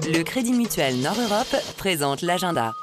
Le Crédit Mutuel Nord-Europe présente l'agenda.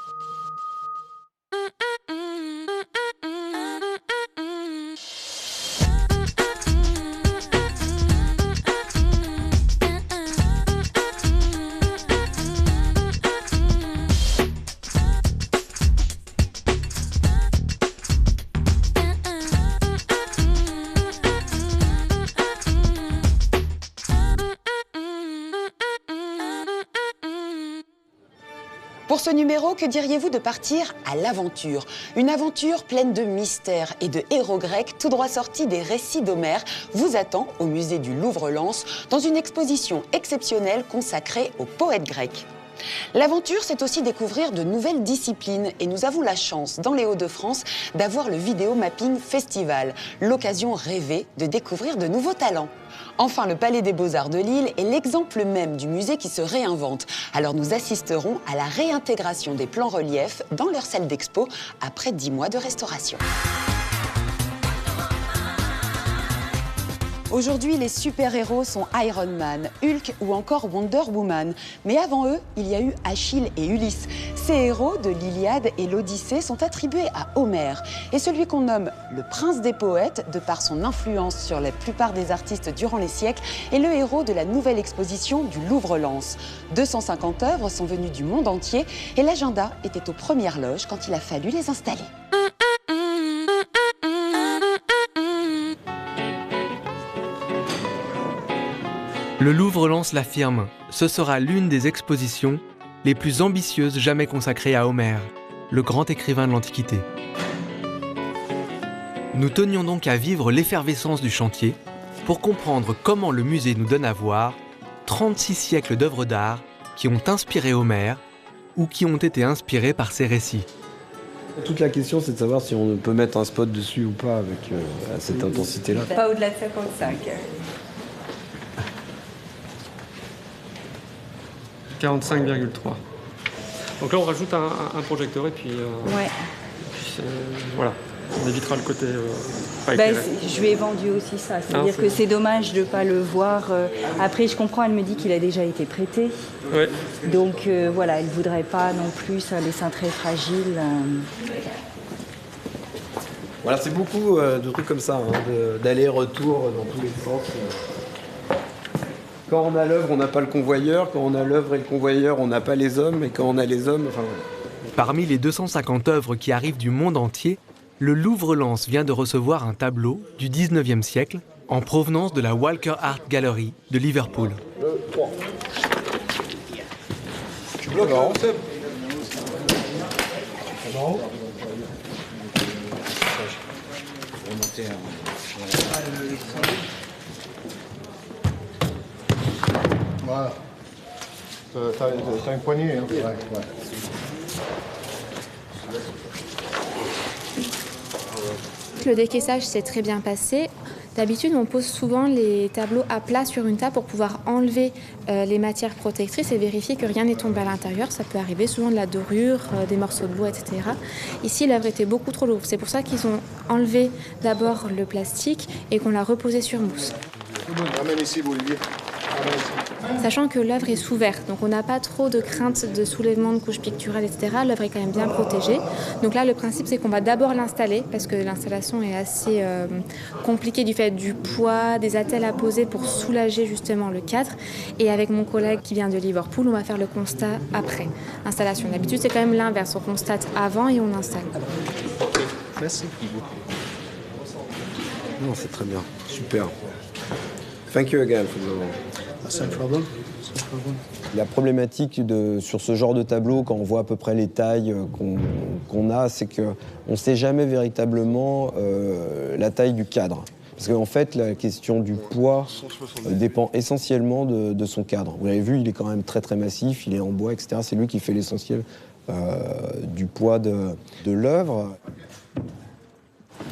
Pour ce numéro, que diriez-vous de partir à l'aventure? Une aventure pleine de mystères et de héros grecs, tout droit sortis des récits d'Homère, vous attend au musée du Louvre-Lens dans une exposition exceptionnelle consacrée aux poètes grecs. L'aventure, c'est aussi découvrir de nouvelles disciplines et nous avons la chance, dans les Hauts-de-France, d'avoir le Vidéo Mapping Festival, l'occasion rêvée de découvrir de nouveaux talents. Enfin, le Palais des Beaux-Arts de Lille est l'exemple même du musée qui se réinvente. Alors nous assisterons à la réintégration des plans reliefs dans leur salle d'expo après 10 mois de restauration. Aujourd'hui, les super-héros sont Iron Man, Hulk ou encore Wonder Woman. Mais avant eux, il y a eu Achille et Ulysse. Ces héros de l'Iliade et l'Odyssée sont attribués à Homère. Et celui qu'on nomme le prince des poètes, de par son influence sur la plupart des artistes durant les siècles, est le héros de la nouvelle exposition du Louvre-Lens. 250 œuvres sont venues du monde entier et l'agenda était aux premières loges quand il a fallu les installer. Le Louvre-Lens l'affirme, ce sera l'une des expositions les plus ambitieuses jamais consacrées à Homère, le grand écrivain de l'Antiquité. Nous tenions donc à vivre l'effervescence du chantier pour comprendre comment le musée nous donne à voir 36 siècles d'œuvres d'art qui ont inspiré Homère ou qui ont été inspirés par ses récits. Toute la question, c'est de savoir si on peut mettre un spot dessus ou pas avec cette intensité-là. Pas au-delà de 55. 45,3. Donc là, on rajoute un projecteur et puis, Ouais. voilà, on évitera le côté pas éclairé. Je lui ai vendu aussi ça. C'est-à-dire c'est que bon. c'est dommage de ne pas le voir. Après, je comprends, elle me dit qu'il a déjà été prêté. Ouais. Donc voilà, elle ne voudrait pas non plus un dessin très fragile. Voilà, c'est beaucoup de trucs comme ça, d'aller-retour dans tous les sens. Quand on a l'œuvre, on n'a pas le convoyeur. Quand on a l'œuvre et le convoyeur, on n'a pas les hommes. Et quand on a les hommes, enfin voilà. Parmi les 250 œuvres qui arrivent du monde entier, le Louvre-Lens vient de recevoir un tableau du 19e siècle en provenance de la Walker Art Gallery de Liverpool. Tu bloques là, on sait. Voilà. T'as une poignée, hein. Ouais. Le décaissage s'est très bien passé. D'habitude, on pose souvent les tableaux à plat sur une table pour pouvoir enlever les matières protectrices et vérifier que rien n'est tombé à l'intérieur. Ça peut arriver souvent de la dorure, des morceaux de bois, etc. Ici, l'œuvre était beaucoup trop lourde. C'est pour ça qu'ils ont enlevé d'abord le plastique et qu'on l'a reposé sur mousse. Ramène ici, Olivier. Sachant que l'œuvre est sous verre, donc on n'a pas trop de crainte de soulèvement de couches picturales, etc. L'œuvre est quand même bien protégée. Donc là, le principe, c'est qu'on va d'abord l'installer, parce que l'installation est assez compliquée du fait du poids, des attelles à poser pour soulager justement le cadre. Et avec mon collègue qui vient de Liverpool, on va faire le constat après installation. D'habitude, c'est quand même l'inverse. On constate avant et on installe. Merci. Non, c'est très bien. Super. Thank you again for the... La problématique sur ce genre de tableau, quand on voit à peu près les tailles qu'on a, c'est qu'on ne sait jamais véritablement la taille du cadre. Parce qu'en fait, la question du poids dépend essentiellement de son cadre. Vous l'avez vu, il est quand même très très massif, il est en bois, etc. C'est lui qui fait l'essentiel du poids de l'œuvre.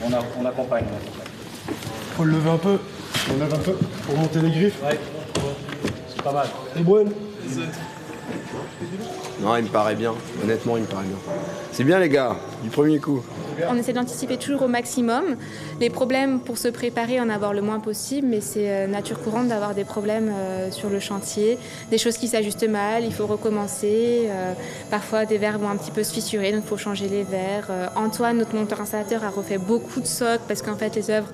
On accompagne. Faut le lever un peu. On lève un peu pour monter les griffes. Ouais, c'est pas mal. Et bonne. Non, il me paraît bien. Honnêtement, il me paraît bien. C'est bien, les gars, du premier coup. On essaie d'anticiper toujours au maximum. Les problèmes, pour se préparer, en avoir le moins possible, mais c'est nature courante d'avoir des problèmes sur le chantier, des choses qui s'ajustent mal, il faut recommencer. Parfois, des verres vont un petit peu se fissurer, donc il faut changer les verres. Antoine, notre monteur-installateur, a refait beaucoup de socles parce qu'en fait, les œuvres,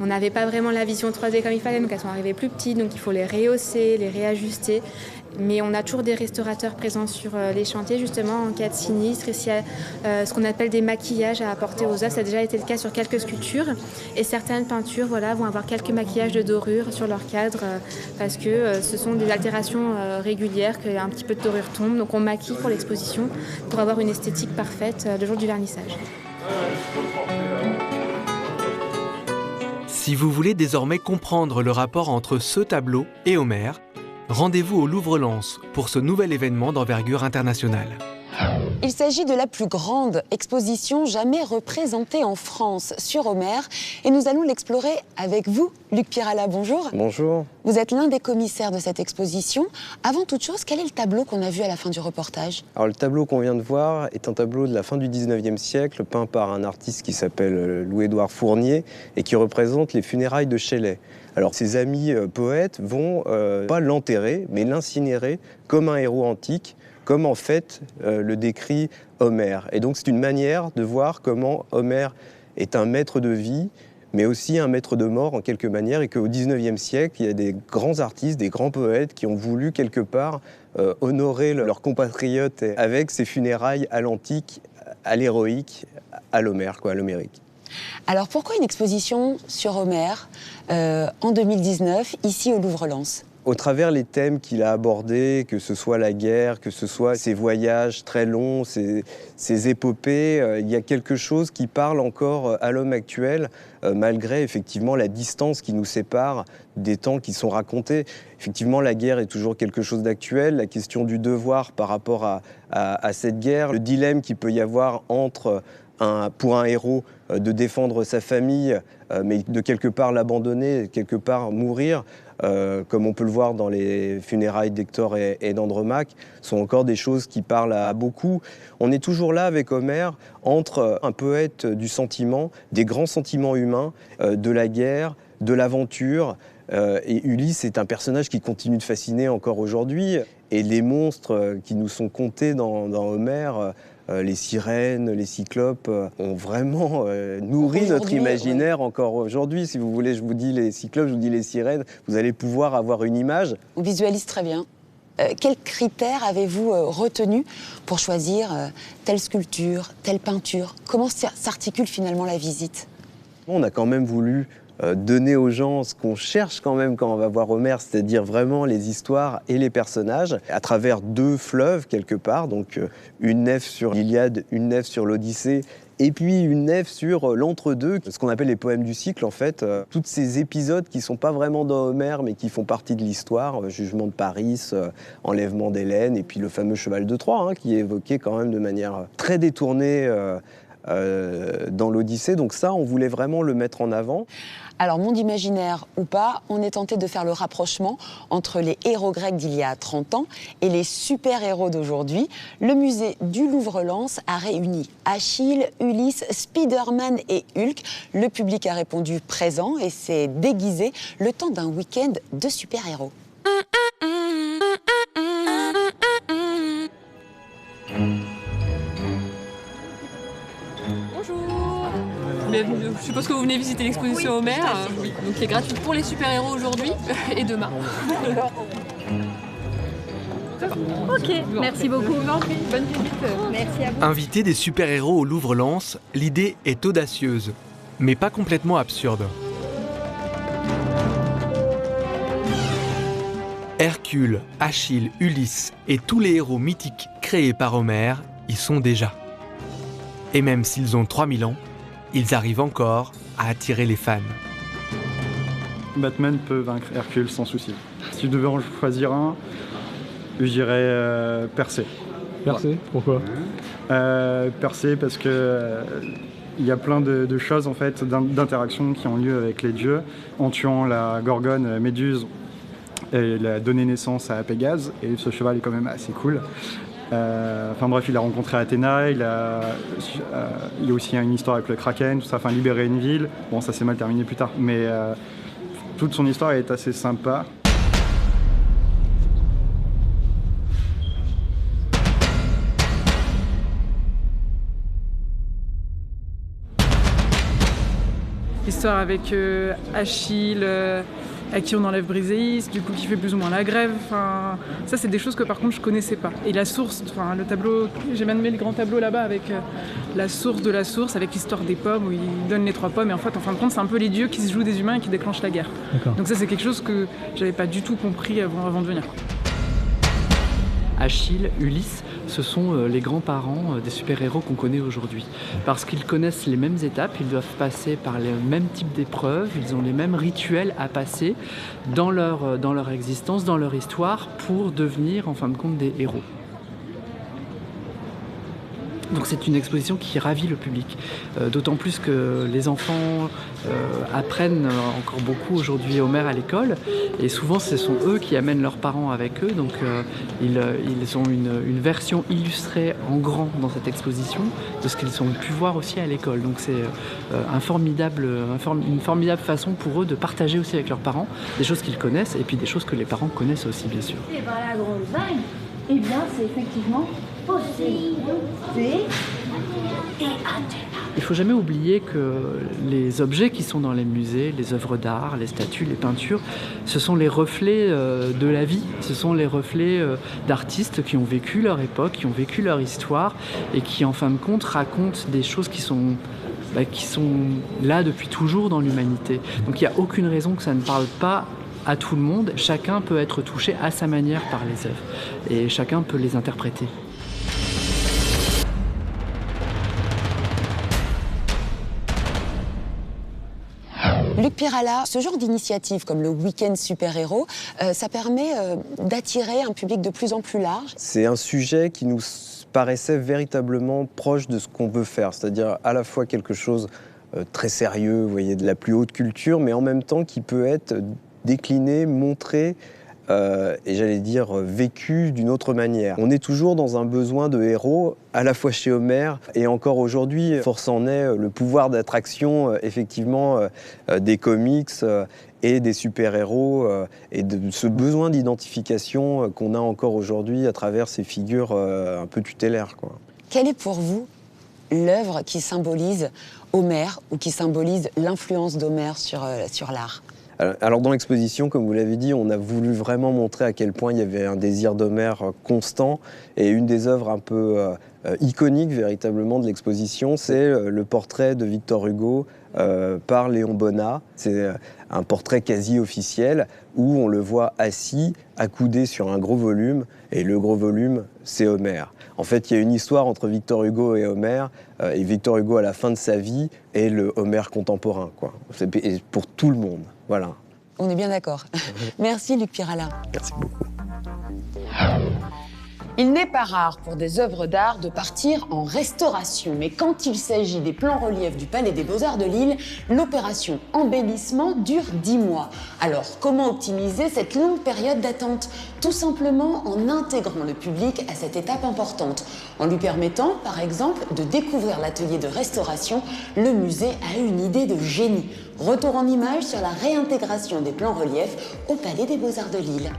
on n'avait pas vraiment la vision 3D comme il fallait, donc elles sont arrivées plus petites, donc il faut les rehausser, les réajuster. Mais on a toujours des restaurateurs présents sur les chantiers, justement, en cas de sinistre. Et s'il y a ce qu'on appelle des maquillages à apporter aux œuvres, ça a déjà été le cas sur quelques sculptures. Et certaines peintures vont avoir quelques maquillages de dorure sur leur cadre parce que ce sont des altérations régulières, qu'un petit peu de dorure tombe. Donc on maquille pour l'exposition pour avoir une esthétique parfaite le jour du vernissage. Si vous voulez désormais comprendre le rapport entre ce tableau et Homère, rendez-vous au Louvre-Lens pour ce nouvel événement d'envergure internationale. Il s'agit de la plus grande exposition jamais représentée en France sur Homère et nous allons l'explorer avec vous. Luc Pirala, bonjour. Bonjour. Vous êtes l'un des commissaires de cette exposition. Avant toute chose, quel est le tableau qu'on a vu à la fin du reportage ? Alors, le tableau qu'on vient de voir est un tableau de la fin du 19e siècle, peint par un artiste qui s'appelle Louis-Édouard Fournier et qui représente les funérailles de Shelley. Alors, ses amis poètes vont pas l'enterrer, mais l'incinérer comme un héros antique, comme en fait le décrit Homère. Et donc c'est une manière de voir comment Homère est un maître de vie, mais aussi un maître de mort en quelque manière, et qu'au XIXe siècle, il y a des grands artistes, des grands poètes qui ont voulu quelque part honorer leurs compatriotes avec ces funérailles à l'antique, à l'héroïque, à l'Homère, à l'homérique. Alors pourquoi une exposition sur Homère en 2019, ici au Louvre-Lens ? Au travers les thèmes qu'il a abordés, que ce soit la guerre, que ce soit ses voyages très longs, ses épopées, il y a quelque chose qui parle encore à l'homme actuel, malgré effectivement la distance qui nous sépare des temps qui sont racontés. Effectivement, la guerre est toujours quelque chose d'actuel, la question du devoir par rapport à cette guerre, le dilemme qu'il peut y avoir entre pour un héros de défendre sa famille, mais de quelque part l'abandonner, quelque part mourir, comme on peut le voir dans les funérailles d'Hector et d'Andromaque, sont encore des choses qui parlent à beaucoup. On est toujours là avec Homère, entre un poète du sentiment, des grands sentiments humains, de la guerre, de l'aventure. Et Ulysse est un personnage qui continue de fasciner encore aujourd'hui. Et les monstres qui nous sont contés dans Homère, les sirènes, les cyclopes, ont vraiment nourri notre imaginaire encore aujourd'hui. Si vous voulez, je vous dis les cyclopes, je vous dis les sirènes, vous allez pouvoir avoir une image. On visualise très bien. Quels critères avez-vous retenu pour choisir telle sculpture, telle peinture ? Comment s'articule finalement la visite ? On a quand même voulu donner aux gens ce qu'on cherche quand même quand on va voir Homère, c'est-à-dire vraiment les histoires et les personnages, à travers deux fleuves quelque part, donc une nef sur l'Iliade, une nef sur l'Odyssée, et puis une nef sur l'entre-deux, ce qu'on appelle les poèmes du cycle en fait. Tous ces épisodes qui ne sont pas vraiment dans Homère, mais qui font partie de l'histoire, jugement de Paris, enlèvement d'Hélène, et puis le fameux cheval de Troie, qui est évoqué quand même de manière très détournée dans l'Odyssée. Donc ça, on voulait vraiment le mettre en avant. Alors, monde imaginaire ou pas, on est tenté de faire le rapprochement entre les héros grecs d'il y a 30 ans et les super-héros d'aujourd'hui. Le musée du Louvre-Lens a réuni Achille, Ulysse, Spider-Man et Hulk. Le public a répondu présent et s'est déguisé le temps d'un week-end de super-héros. Je suppose que vous venez visiter l'exposition Homère, donc qui est gratuite pour les super-héros aujourd'hui et demain. Ok, merci beaucoup. Bonne visite. Merci à vous. Inviter des super-héros au Louvre-Lens, l'idée est audacieuse, mais pas complètement absurde. Hercule, Achille, Ulysse et tous les héros mythiques créés par Homère y sont déjà. Et même s'ils ont 3000 ans, ils arrivent encore à attirer les fans. Batman peut vaincre Hercule sans souci. Si je devais en choisir un, je dirais Persée. Persée ? Pourquoi ? Persée parce que il y a plein de choses en fait, d'interactions qui ont lieu avec les dieux. En tuant la Gorgone, Méduse, Et il a donné naissance à Pégase, et ce cheval est quand même assez cool. Enfin bref, il a rencontré Athéna, il y a aussi une histoire avec le Kraken, tout ça, enfin libérer une ville. Bon, ça s'est mal terminé plus tard, mais toute son histoire est assez sympa. L'histoire avec Achille, à qui on enlève Briséis, du coup qui fait plus ou moins la grève. Enfin, ça c'est des choses que par contre je connaissais pas. Et la source, enfin le tableau, j'ai même mis le grand tableau là-bas avec la source de la source, avec l'histoire des pommes où il donne les 3 pommes. Et en fait, en fin de compte, c'est un peu les dieux qui se jouent des humains et qui déclenchent la guerre. Donc ça c'est quelque chose que j'avais pas du tout compris avant de venir. Achille, Ulysse, ce sont les grands-parents des super-héros qu'on connaît aujourd'hui. Parce qu'ils connaissent les mêmes étapes, ils doivent passer par les mêmes types d'épreuves, ils ont les mêmes rituels à passer dans leur existence, dans leur histoire, pour devenir en fin de compte des héros. Donc c'est une exposition qui ravit le public, d'autant plus que les enfants apprennent encore beaucoup aujourd'hui Homère à l'école, et souvent ce sont eux qui amènent leurs parents avec eux, donc ils ont une version illustrée en grand dans cette exposition de ce qu'ils ont pu voir aussi à l'école. Donc c'est une formidable façon pour eux de partager aussi avec leurs parents des choses qu'ils connaissent, et puis des choses que les parents connaissent aussi bien sûr. Et ben la grosse vague, eh bien c'est effectivement il ne faut jamais oublier que les objets qui sont dans les musées, les œuvres d'art, les statues, les peintures, ce sont les reflets de la vie, ce sont les reflets d'artistes qui ont vécu leur époque, qui ont vécu leur histoire et qui en fin de compte racontent des choses qui sont là depuis toujours dans l'humanité. Donc il n'y a aucune raison que ça ne parle pas à tout le monde. Chacun peut être touché à sa manière par les œuvres et chacun peut les interpréter. Luc Pirala, ce genre d'initiative comme le week-end super-héros, ça permet d'attirer un public de plus en plus large. C'est un sujet qui nous paraissait véritablement proche de ce qu'on veut faire, c'est-à-dire à la fois quelque chose très sérieux, vous voyez, de la plus haute culture, mais en même temps qui peut être décliné, montré, et j'allais dire vécu d'une autre manière. On est toujours dans un besoin de héros, à la fois chez Homère, et encore aujourd'hui, force en est le pouvoir d'attraction, effectivement, des comics et des super-héros, et de ce besoin d'identification qu'on a encore aujourd'hui à travers ces figures un peu tutélaires, quoi. Quelle est pour vous l'œuvre qui symbolise Homère ou qui symbolise l'influence d'Homère sur l'art ? Alors dans l'exposition, comme vous l'avez dit, on a voulu vraiment montrer à quel point il y avait un désir d'Homère constant, et une des œuvres un peu iconiques véritablement de l'exposition, c'est le portrait de Victor Hugo par Léon Bonnat. C'est un portrait quasi officiel où on le voit assis, accoudé sur un gros volume, et le gros volume, c'est Homère. En fait, il y a une histoire entre Victor Hugo et Homère, et Victor Hugo à la fin de sa vie est le Homère contemporain, quoi. C'est pour tout le monde. Voilà. On est bien d'accord. Merci Luc Pirala. Merci beaucoup. Il n'est pas rare pour des œuvres d'art de partir en restauration, mais quand il s'agit des plans reliefs du Palais des Beaux-Arts de Lille, l'opération embellissement dure 10 mois. Alors, comment optimiser cette longue période d'attente ? Tout simplement en intégrant le public à cette étape importante, en lui permettant, par exemple, de découvrir l'atelier de restauration. Le musée a eu une idée de génie. Retour en images sur la réintégration des plans reliefs au Palais des Beaux-Arts de Lille.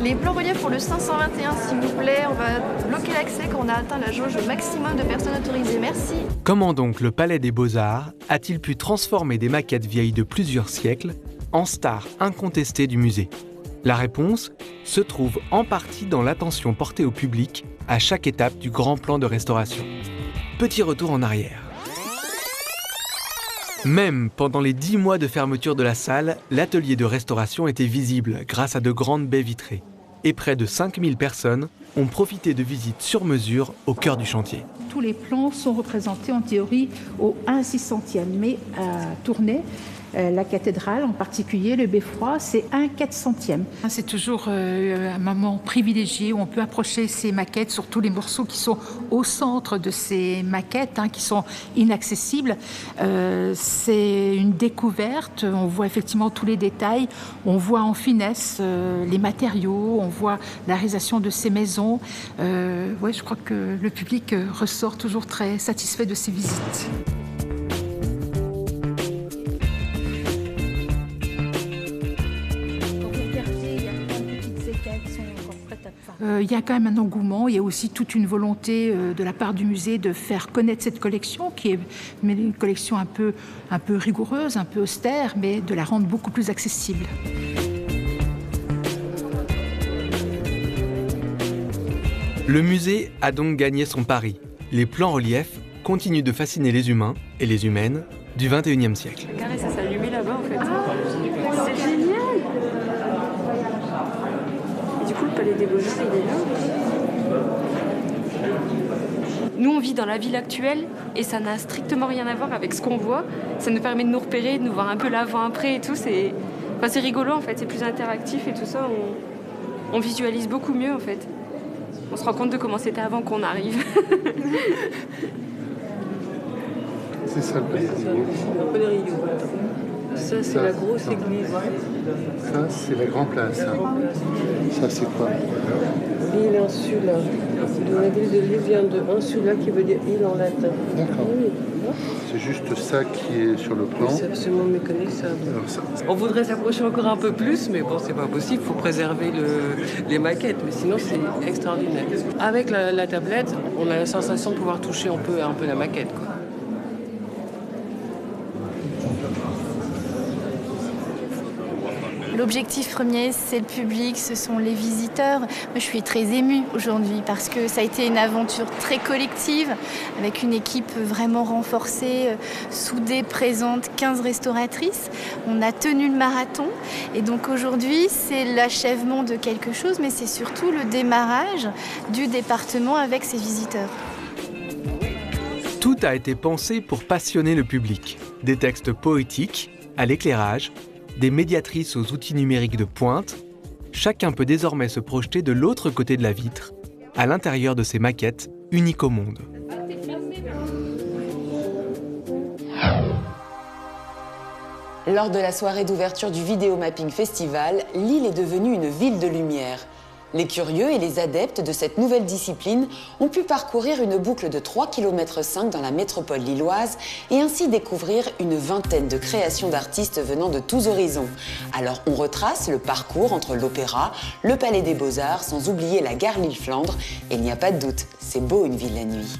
Les plans reliefs pour le 521, s'il vous plaît. On va bloquer l'accès quand on a atteint la jauge maximum de personnes autorisées. Merci. Comment donc le Palais des Beaux-Arts a-t-il pu transformer des maquettes vieilles de plusieurs siècles en stars incontestées du musée ? La réponse se trouve en partie dans l'attention portée au public à chaque étape du grand plan de restauration. Petit retour en arrière. Même pendant les 10 mois de fermeture de la salle, l'atelier de restauration était visible grâce à de grandes baies vitrées. Et près de 5000 personnes ont profité de visites sur mesure au cœur du chantier. Tous les plans sont représentés en théorie au 1/600e, mais à tourner, La cathédrale, en particulier le beffroi, c'est 1/400e. C'est toujours un moment privilégié où on peut approcher ces maquettes, surtout les morceaux qui sont au centre de ces maquettes, qui sont inaccessibles. C'est une découverte, on voit effectivement tous les détails, on voit en finesse les matériaux, on voit la réalisation de ces maisons. Je crois que le public ressort toujours très satisfait de ces visites. Il y a quand même un engouement, il y a aussi toute une volonté de la part du musée de faire connaître cette collection, qui est une collection un peu rigoureuse, un peu austère, mais de la rendre beaucoup plus accessible. Le musée a donc gagné son pari. Les plans reliefs continuent de fasciner les humains et les humaines du XXIe siècle. Regardez, ça s'est allumé là-bas en fait. C'est génial! Du coup, le Palais des Beaux-Arts, il est là. Nous, on vit dans la ville actuelle et ça n'a strictement rien à voir avec ce qu'on voit. Ça nous permet de nous repérer, de nous voir un peu l'avant-après et tout. C'est rigolo en fait, c'est plus interactif et tout ça. On visualise beaucoup mieux en fait. On se rend compte de comment c'était avant qu'on arrive. C'est ça le Palais des Beaux-Arts. Ça, c'est la grosse église. Ça, c'est la Grand Place. Ça, c'est quoi? L'île Insula. La ville de l'île vient de Insula qui veut dire île en latin. D'accord. Oui. C'est juste ça qui est sur le plan. C'est absolument méconnaissable. On voudrait s'approcher encore un peu plus, mais bon, c'est pas possible. Il faut préserver les maquettes, mais sinon, c'est extraordinaire. Avec la tablette, on a la sensation de pouvoir toucher un peu la maquette, quoi. L'objectif premier, c'est le public, ce sont les visiteurs. Moi, je suis très émue aujourd'hui parce que ça a été une aventure très collective avec une équipe vraiment renforcée, soudée, présente, 15 restauratrices. On a tenu le marathon et donc aujourd'hui, c'est l'achèvement de quelque chose, mais c'est surtout le démarrage du département avec ses visiteurs. Tout a été pensé pour passionner le public. Des textes poétiques à l'éclairage, des médiatrices aux outils numériques de pointe, chacun peut désormais se projeter de l'autre côté de la vitre, à l'intérieur de ces maquettes uniques au monde. Lors de la soirée d'ouverture du Video Mapping Festival, l'île est devenue une ville de lumière. Les curieux et les adeptes de cette nouvelle discipline ont pu parcourir une boucle de 3,5 km dans la métropole lilloise et ainsi découvrir une vingtaine de créations d'artistes venant de tous horizons. Alors on retrace le parcours entre l'Opéra, le Palais des Beaux-Arts, sans oublier la gare Lille-Flandre. Et il n'y a pas de doute, c'est beau une ville la nuit.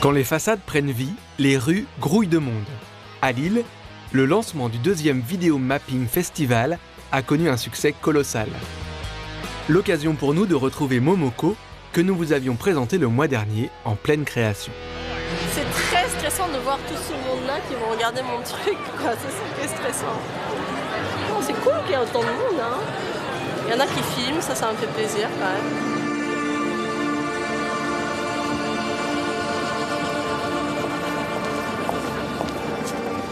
Quand les façades prennent vie, les rues grouillent de monde. À Lille, le lancement du 2e Video Mapping Festival a connu un succès colossal. L'occasion pour nous de retrouver Momoko, que nous vous avions présenté le mois dernier en pleine création. C'est très stressant de voir tout ce monde-là qui vont regarder mon truc, quoi. C'est stressant. Bon, c'est cool qu'il y ait autant de monde, hein. Il y en a qui filment, ça me fait plaisir quand même.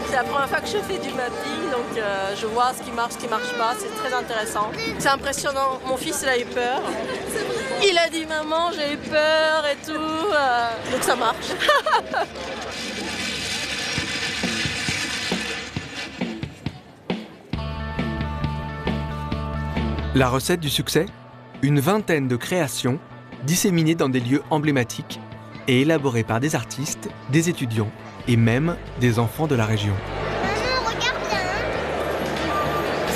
C'est la première fois que je fais du mapping, donc je vois ce qui marche pas, c'est très intéressant. C'est impressionnant, mon fils il a eu peur. Il a dit maman j'ai eu peur et tout, donc ça marche. La recette du succès ? Une vingtaine de créations disséminées dans des lieux emblématiques et élaborées par des artistes, des étudiants et même des enfants de la région. Maman, regarde bien,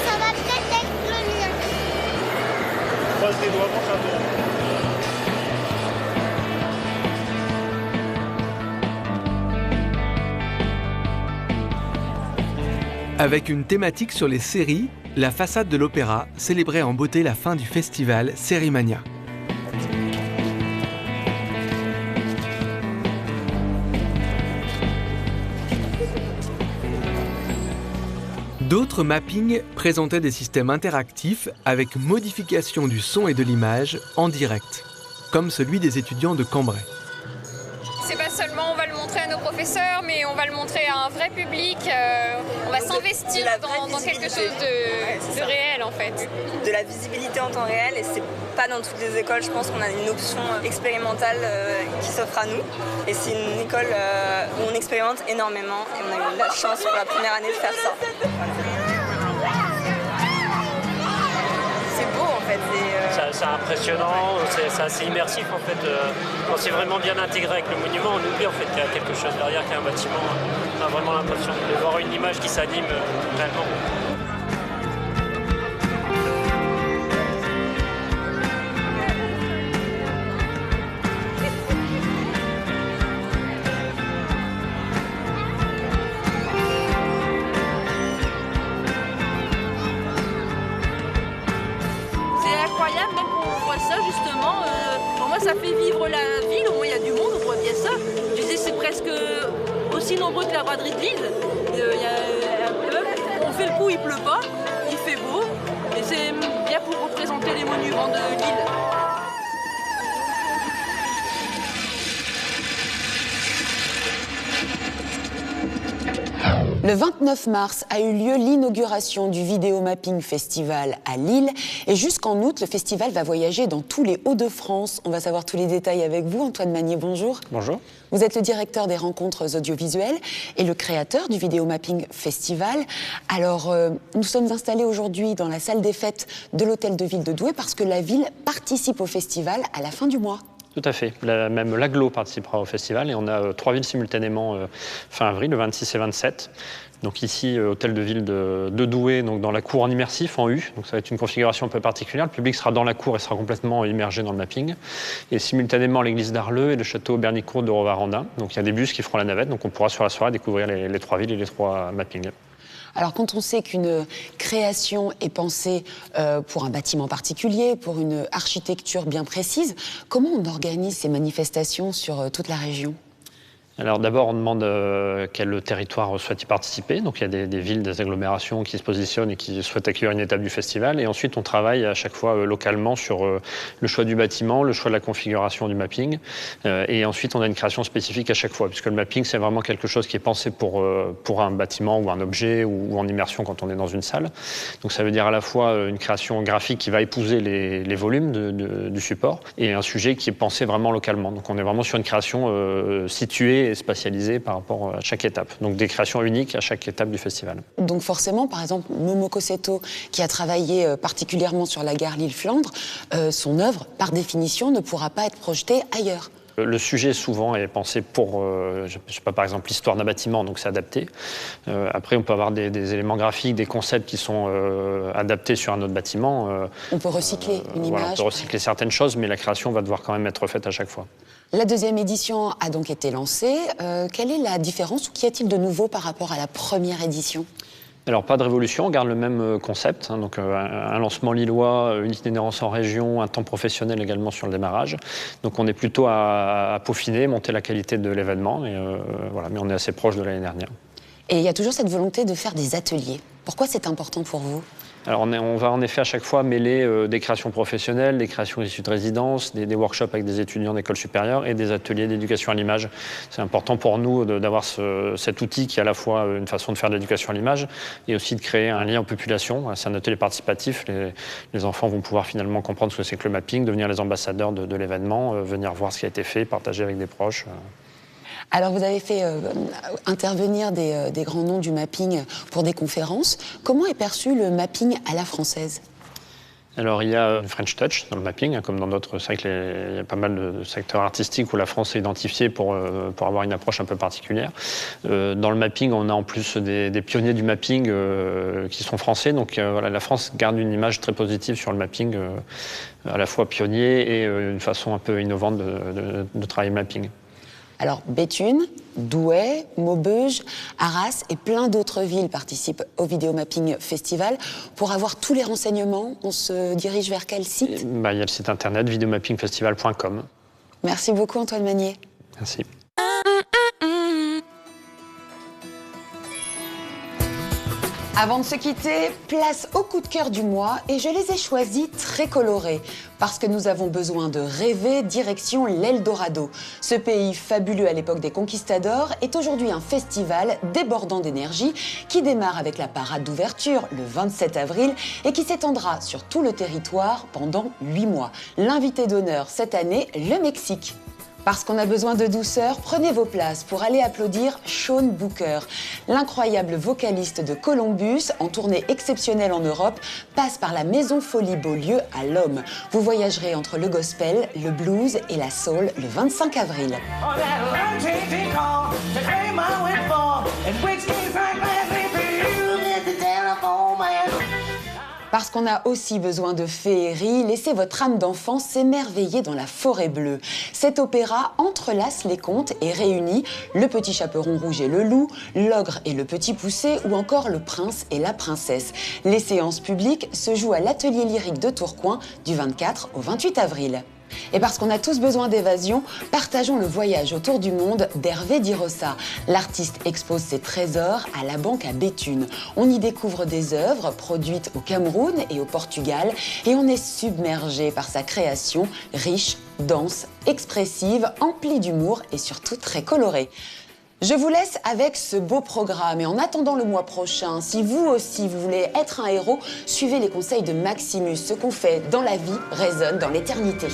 ça va peut-être être le mien. Croise les doigts, mon chapeau. Avec une thématique sur les séries, la façade de l'Opéra célébrait en beauté la fin du festival Sérimania. D'autres mappings présentaient des systèmes interactifs avec modification du son et de l'image en direct, comme celui des étudiants de Cambrai. C'est pas seulement on va le montrer à nos professeurs, mais on va le montrer à un vrai public. On va s'investir dans quelque chose de réel en fait. De la visibilité en temps réel, et c'est pas dans toutes les écoles. Je pense qu'on a une option expérimentale qui s'offre à nous. Et c'est une école où on expérimente énormément et on a eu la chance pour la première année de faire ça. C'est beau en fait. C'est impressionnant, c'est assez immersif en fait. Quand c'est vraiment bien intégré avec le monument, on oublie en fait qu'il y a quelque chose derrière, qu'il y a un bâtiment. On a vraiment l'impression de voir une image qui s'anime réellement. Justement, pour moi ça fait vivre la ville, au moins il y a du monde, on voit bien ça. Je disais c'est presque aussi nombreux que la braderie de Lille. On fait le coup, il pleut pas, il fait beau, et c'est bien pour représenter les monuments de Lille. Le 29 mars a eu lieu l'inauguration du Vidéo Mapping Festival à Lille. Et jusqu'en août, le festival va voyager dans tous les Hauts-de-France. On va savoir tous les détails avec vous. Antoine Magnier, bonjour. Bonjour. Vous êtes le directeur des rencontres audiovisuelles et le créateur du Vidéo Mapping Festival. Alors, nous sommes installés aujourd'hui dans la salle des fêtes de l'Hôtel de Ville de Douai parce que la ville participe au festival à la fin du mois. Tout à fait. Même l'Aglo participera au festival et on a 3 villes simultanément fin avril, le 26 et 27. Donc ici, Hôtel de Ville de Douai, donc dans la cour en immersif, en U. Donc ça va être une configuration un peu particulière. Le public sera dans la cour et sera complètement immergé dans le mapping. Et simultanément, l'église d'Arleux et le château Bernicourt de Rovaranda. Donc il y a des bus qui feront la navette. Donc on pourra sur la soirée découvrir les 3 villes et les 3 mappings. Alors quand on sait qu'une création est pensée pour un bâtiment particulier, pour une architecture bien précise, comment on organise ces manifestations sur toute la région ? Alors d'abord, on demande quel territoire souhaite y participer. Donc il y a des villes, des agglomérations qui se positionnent et qui souhaitent accueillir une étape du festival. Et ensuite, on travaille à chaque fois localement sur le choix du bâtiment, le choix de la configuration du mapping. Et ensuite, on a une création spécifique à chaque fois, puisque le mapping, c'est vraiment quelque chose qui est pensé pour un bâtiment ou un objet ou en immersion quand on est dans une salle. Donc ça veut dire à la fois une création graphique qui va épouser les volumes du support et un sujet qui est pensé vraiment localement. Donc on est vraiment sur une création située et spatialisée par rapport à chaque étape. Donc des créations uniques à chaque étape du festival. Donc forcément, par exemple, Momo Cossetto, qui a travaillé particulièrement sur la gare Lille-Flandre, son œuvre, par définition, ne pourra pas être projetée ailleurs. Le sujet souvent est pensé pour, je sais pas, par exemple l'histoire d'un bâtiment, donc c'est adapté. Après, on peut avoir des éléments graphiques, des concepts qui sont adaptés sur un autre bâtiment. On peut recycler une image. On peut recycler certaines choses, mais la création va devoir quand même être faite à chaque fois. La deuxième édition a donc été lancée. Quelle est la différence ou qu'y a-t-il de nouveau par rapport à la première édition ? Alors, pas de révolution, on garde le même concept. Hein, donc, un lancement lillois, une itinérance en région, un temps professionnel également sur le démarrage. Donc, on est plutôt à peaufiner, monter la qualité de l'événement. Voilà, mais on est assez proche de l'année dernière. Et il y a toujours cette volonté de faire des ateliers. Pourquoi c'est important pour vous ? Alors on va en effet à chaque fois mêler des créations professionnelles, des créations issues de résidence, des workshops avec des étudiants d'école supérieure et des ateliers d'éducation à l'image. C'est important pour nous d'avoir cet outil qui est à la fois une façon de faire de l'éducation à l'image et aussi de créer un lien en population. C'est un atelier participatif. Les enfants vont pouvoir finalement comprendre ce que c'est que le mapping, devenir les ambassadeurs de l'événement, venir voir ce qui a été fait, partager avec des proches. Alors, vous avez fait intervenir des grands noms du mapping pour des conférences. Comment est perçu le mapping à la française ? Alors, il y a une French Touch dans le mapping, comme dans d'autres secteurs. Il y a pas mal de secteurs artistiques où la France est identifiée pour avoir une approche un peu particulière. Dans le mapping, on a en plus des pionniers du mapping qui sont français. Donc, voilà, la France garde une image très positive sur le mapping, à la fois pionnier et une façon un peu innovante de travailler le mapping. Alors, Béthune, Douai, Maubeuge, Arras et plein d'autres villes participent au Vidéo Mapping Festival. Pour avoir tous les renseignements, on se dirige vers quel site ? Il y a le site internet videomappingfestival.com. Merci beaucoup Antoine Magnier. Merci. Avant de se quitter, place au coup de cœur du mois et je les ai choisis très colorés parce que nous avons besoin de rêver direction l'Eldorado. Ce pays fabuleux à l'époque des conquistadors est aujourd'hui un festival débordant d'énergie qui démarre avec la parade d'ouverture le 27 avril et qui s'étendra sur tout le territoire pendant 8 mois. L'invité d'honneur cette année, le Mexique. Parce qu'on a besoin de douceur, prenez vos places pour aller applaudir Shawn Booker. L'incroyable vocaliste de Columbus, en tournée exceptionnelle en Europe, passe par la Maison Folie Beaulieu à l'Homme. Vous voyagerez entre le gospel, le blues et la soul le 25 avril. Parce qu'on a aussi besoin de féerie, laissez votre âme d'enfant s'émerveiller dans la forêt bleue. Cet opéra entrelace les contes et réunit le petit chaperon rouge et le loup, l'ogre et le petit poucet ou encore le prince et la princesse. Les séances publiques se jouent à l'atelier lyrique de Tourcoing du 24 au 28 avril. Et parce qu'on a tous besoin d'évasion, partageons le voyage autour du monde d'Hervé Di Rossa. L'artiste expose ses trésors à la banque à Béthune. On y découvre des œuvres produites au Cameroun et au Portugal et on est submergé par sa création riche, dense, expressive, emplie d'humour et surtout très colorée. Je vous laisse avec ce beau programme et en attendant le mois prochain, si vous aussi vous voulez être un héros, suivez les conseils de Maximus. Ce qu'on fait dans la vie résonne dans l'éternité.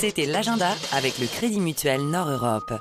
C'était l'agenda avec le Crédit Mutuel Nord Europe.